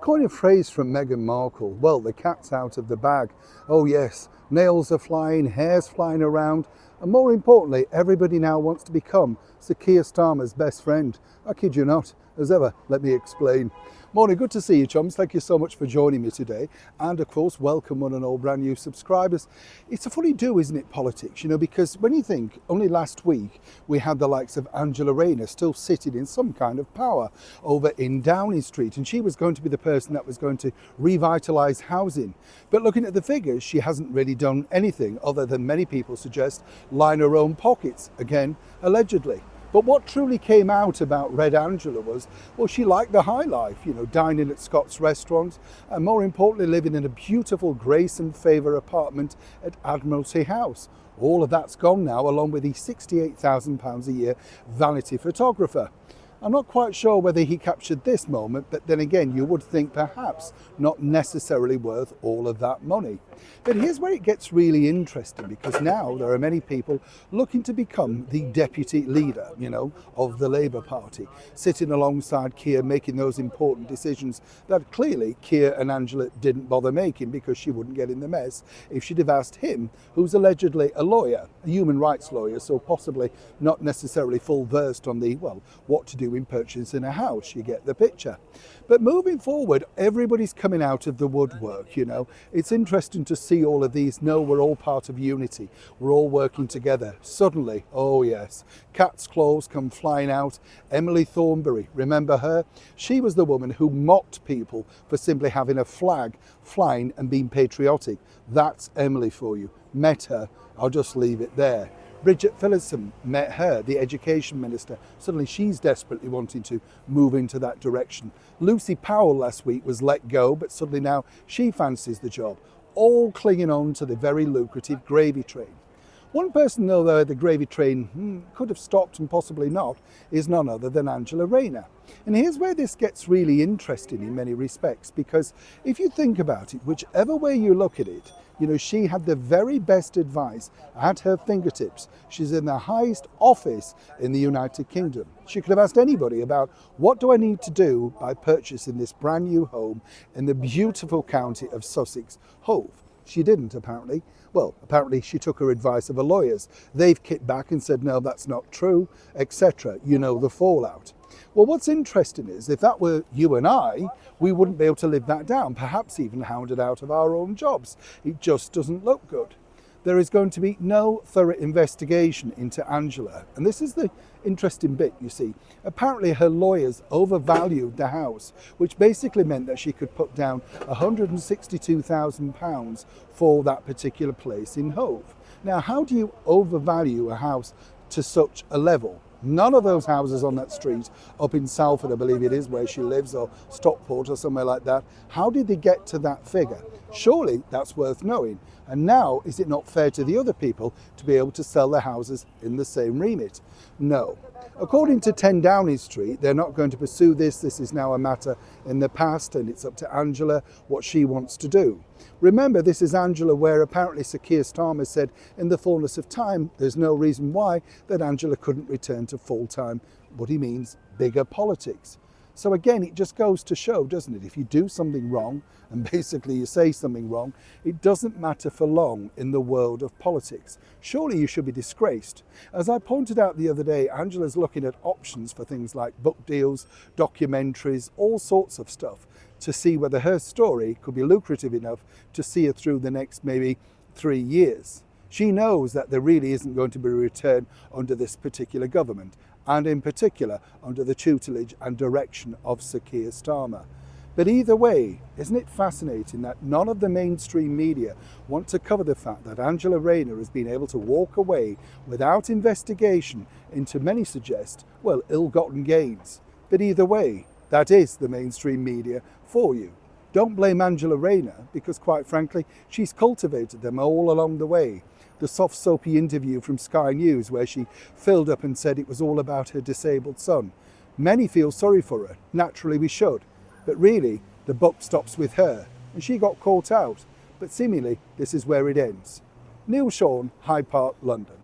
Coin a phrase from Meghan Markle. Well, the cat's out of the bag. Oh yes, nails are flying, hair's flying around, and more importantly, everybody now wants to become Sir Keir Starmer's best friend. I kid you not. As ever, let me explain. Morning, good to see you, chums. Thank you so much for joining me today. And of course, welcome one and all brand new subscribers. It's a funny do, isn't it, politics? You know, because when you think only last week we had the likes of Angela Rayner still sitting in some kind of power over in Downing Street, and she was going to be the person that was going to revitalise housing. But looking at the figures, she hasn't really done anything other than many people suggest line her own pockets, again, allegedly. But what truly came out about Red Angela was, well, she liked the high life, you know, dining at Scott's restaurants, and more importantly, living in a beautiful Grace and Favour apartment at Admiralty House. All of that's gone now, along with the £68,000 a year vanity photographer. I'm not quite sure whether he captured this moment, but then again, you would think perhaps not necessarily worth all of that money. But here's where it gets really interesting, because now there are many people looking to become the deputy leader, you know, of the Labour Party, sitting alongside Keir, making those important decisions that clearly Keir and Angela didn't bother making because she wouldn't get in the mess if she'd have asked him, who's allegedly a lawyer, a human rights lawyer, so possibly not necessarily full versed on the, well, what to do in purchasing a house. You get the picture. But moving forward, everybody's coming out of the woodwork, you know. It's interesting to see all of these. No, we're all part of unity. We're all working together. Suddenly, oh yes, cat's claws come flying out. Emily Thornberry, remember her? She was the woman who mocked people for simply having a flag flying and being patriotic. That's Emily for you. Met her. I'll just leave it there. Bridget Phillipson, met her, the education minister. Suddenly she's desperately wanting to move into that direction. Lucy Powell last week was let go, but suddenly now she fancies the job, all clinging on to the very lucrative gravy train. One person, though, the gravy train could have stopped and possibly not, is none other than Angela Rayner. And here's where this gets really interesting in many respects, because if you think about it, whichever way you look at it, you know, she had the very best advice at her fingertips. She's in the highest office in the United Kingdom. She could have asked anybody about, what do I need to do by purchasing this brand new home in the beautiful county of Sussex, Hove? She didn't, apparently. Well, apparently she took her advice of her lawyers. They've kicked back and said, no, that's not true, etc. You know the fallout. Well, what's interesting is, if that were you and I, we wouldn't be able to live that down, perhaps even hounded out of our own jobs. It just doesn't look good. There is going to be no thorough investigation into Angela. And this is the interesting bit, you see. Apparently her lawyers overvalued the house, which basically meant that she could put down £162,000 for that particular place in Hove. Now, how do you overvalue a house to such a level? None of those houses on that street up in Salford, I believe it is, where she lives, or Stockport or somewhere like that, how did they get to that figure? Surely that's worth knowing. And now, is it not fair to the other people to be able to sell their houses in the same remit? No. According to 10 Downing Street, they're not going to pursue this. This is now a matter in the past, and it's up to Angela what she wants to do. Remember, this is Angela where apparently Sir Keir Starmer said in the fullness of time there's no reason why that Angela couldn't return to full-time, what he means, bigger politics. So again, it just goes to show, doesn't it? If you do something wrong, and basically you say something wrong, it doesn't matter for long in the world of politics. Surely you should be disgraced. As I pointed out the other day, Angela's looking at options for things like book deals, documentaries, all sorts of stuff, to see whether her story could be lucrative enough to see her through the next maybe 3 years. She knows that there really isn't going to be a return under this particular government, and in particular under the tutelage and direction of Sir Keir Starmer. But either way, isn't it fascinating that none of the mainstream media want to cover the fact that Angela Rayner has been able to walk away without investigation into, many suggest, well, ill-gotten gains. But either way, that is the mainstream media for you. Don't blame Angela Rayner, because quite frankly, she's cultivated them all along the way. The soft soapy interview from Sky News where she filled up and said it was all about her disabled son. Many feel sorry for her. Naturally we should. But really, the buck stops with her, and she got caught out. But seemingly, this is where it ends. Neil Sean, Hyde Park, London.